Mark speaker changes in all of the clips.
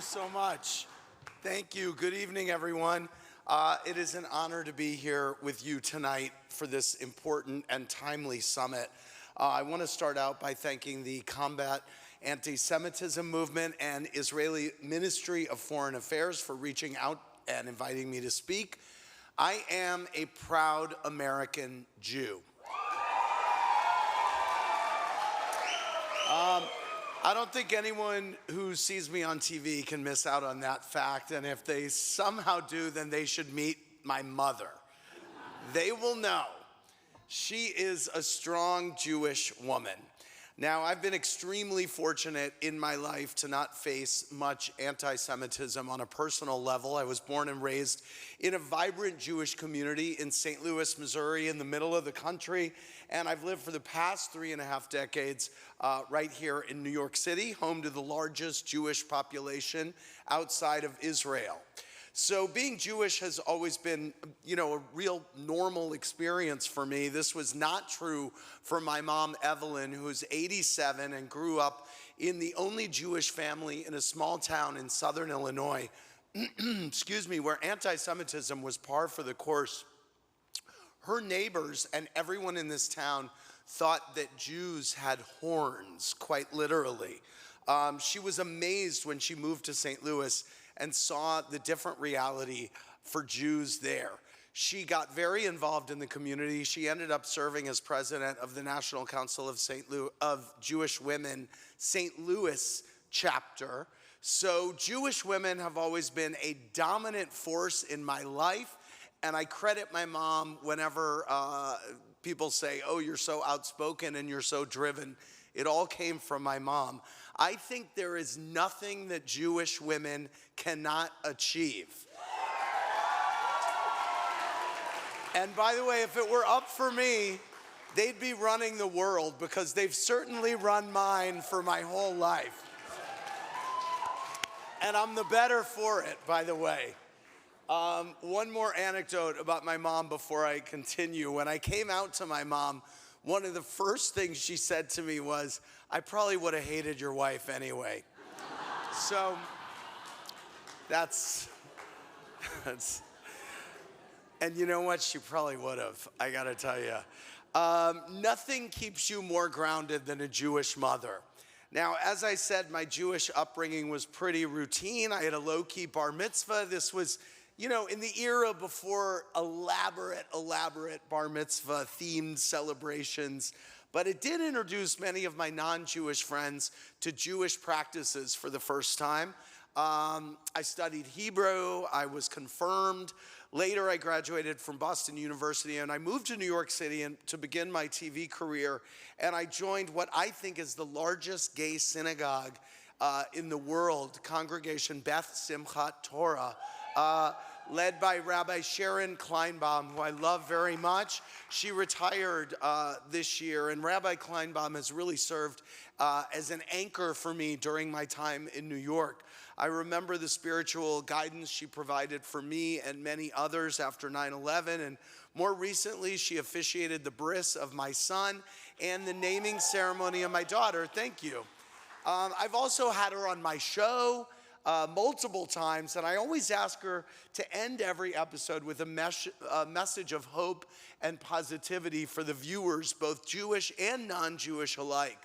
Speaker 1: so much. Thank you. Good evening, everyone. It is an honor to be here with you tonight for this important and timely summit. I want to start out by thanking the Combat Antisemitism Movement and Israeli Ministry of Foreign Affairs for reaching out and inviting me to speak. I am a proud American Jew. I don't think anyone who sees me on TV can miss out on that fact, and if they somehow do, then they should meet my mother. They will know. She is a strong Jewish woman. Now, I've been extremely fortunate in my life to not face much anti-Semitism on a personal level. I was born and raised in a vibrant Jewish community in St. Louis, Missouri, in the middle of the country, and I've lived for the past 3.5 decades right here in New York City, home to the largest Jewish population outside of Israel. So being Jewish has always been, a real normal experience for me. This was not true for my mom, Evelyn, who's 87 and grew up in the only Jewish family in a small town in southern Illinois, where anti-Semitism was par for the course. Her neighbors and everyone in this town thought that Jews had horns, quite literally. She was amazed when she moved to St. Louis and saw the different reality for Jews there. She got very involved in the community. She ended up serving as president of the National Council of Jewish Women, St. Louis chapter. So Jewish women have always been a dominant force in my life, and I credit my mom whenever people say, oh, you're so outspoken and you're so driven. It all came from my mom. I think there is nothing that Jewish women cannot achieve. And by the way, if it were up for me, they'd be running the world, because they've certainly run mine for my whole life. And I'm the better for it, by the way. One more anecdote about my mom before I continue. When I came out to my mom, one of the first things she said to me was, I probably would have hated your wife anyway. So that's, and you know what? She probably would have, I gotta tell you. Nothing keeps you more grounded than a Jewish mother. Now, as I said, my Jewish upbringing was pretty routine. I had a low-key bar mitzvah. This was, in the era before elaborate bar mitzvah themed celebrations, but it did introduce many of my non-Jewish friends to Jewish practices for the first time. I studied Hebrew, I was confirmed. Later, I graduated from Boston University, and I moved to New York City to begin my TV career, and I joined what I think is the largest gay synagogue in the world, Congregation Beth Simchat Torah, led by Rabbi Sharon Kleinbaum, who I love very much. She retired this year, and Rabbi Kleinbaum has really served as an anchor for me during my time in New York. I remember the spiritual guidance she provided for me and many others after 9/11, and more recently, she officiated the bris of my son and the naming ceremony of my daughter. Thank you. I've also had her on my show multiple times, and I always ask her to end every episode with a message of hope and positivity for the viewers, both Jewish and non-Jewish alike.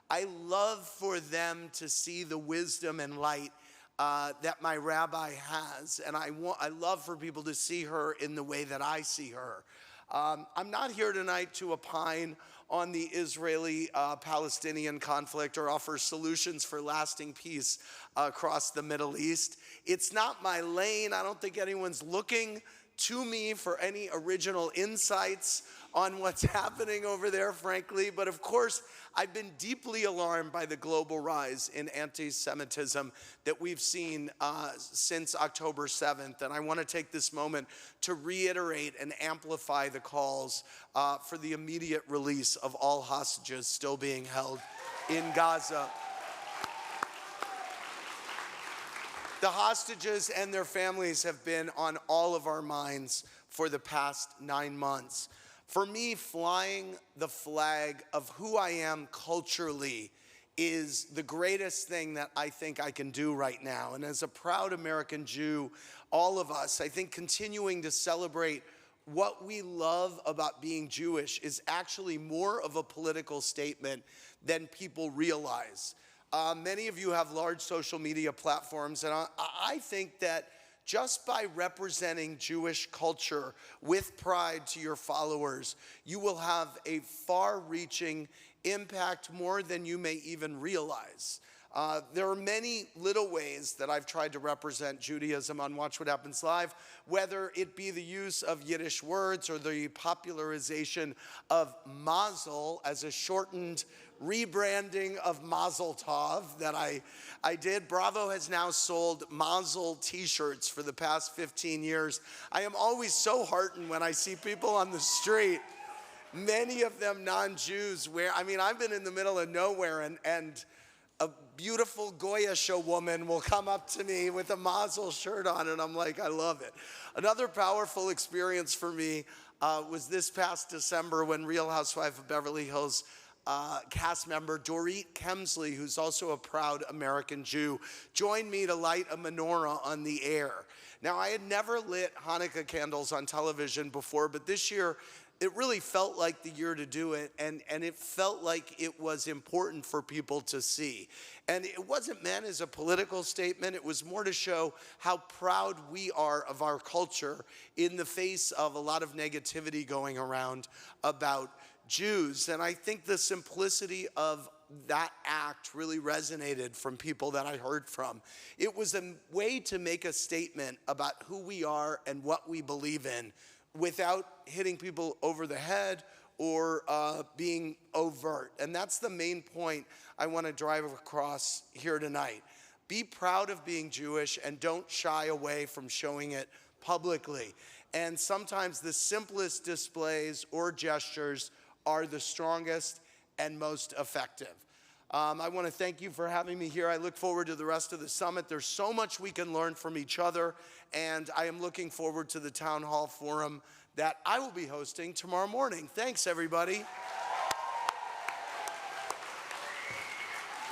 Speaker 1: I love for them to see the wisdom and light that my rabbi has, and I love for people to see her in the way that I see her. I'm not here tonight to opine on the Israeli-Palestinian conflict or offer solutions for lasting peace across the Middle East. It's not my lane. I don't think anyone's looking to me for any original insights on what's happening over there, frankly. But of course, I've been deeply alarmed by the global rise in anti-Semitism that we've seen since October 7th. And I want to take this moment to reiterate and amplify the calls for the immediate release of all hostages still being held in Gaza. The hostages and their families have been on all of our minds for the past 9 months. For me, flying the flag of who I am culturally is the greatest thing that I think I can do right now. And as a proud American Jew, all of us, I think continuing to celebrate what we love about being Jewish is actually more of a political statement than people realize. Many of you have large social media platforms, and I think that just by representing Jewish culture with pride to your followers, you will have a far-reaching impact, more than you may even realize. There are many little ways that I've tried to represent Judaism on Watch What Happens Live, whether it be the use of Yiddish words or the popularization of mazel as a shortened rebranding of Mazel Tov that I did. Bravo has now sold Mazel t-shirts for the past 15 years. I am always so heartened when I see people on the street, many of them non-Jews, I've been in the middle of nowhere and a beautiful Goyish woman will come up to me with a Mazel shirt on, and I'm like, I love it. Another powerful experience for me was this past December when Real Housewife of Beverly Hills cast member Dorit Kemsley, who's also a proud American Jew, joined me to light a menorah on the air. Now, I had never lit Hanukkah candles on television before, but this year, it really felt like the year to do it, and it felt like it was important for people to see. And it wasn't meant as a political statement. It was more to show how proud we are of our culture in the face of a lot of negativity going around about Jews. And I think the simplicity of that act really resonated from people that I heard from. It was a way to make a statement about who we are and what we believe in without hitting people over the head or being overt. And that's the main point I want to drive across here tonight. Be proud of being Jewish and don't shy away from showing it publicly. And sometimes the simplest displays or gestures are the strongest and most effective. I want to thank you for having me here. I look forward to the rest of the summit. There's so much we can learn from each other, and I am looking forward to the town hall forum that I will be hosting tomorrow morning. Thanks, everybody.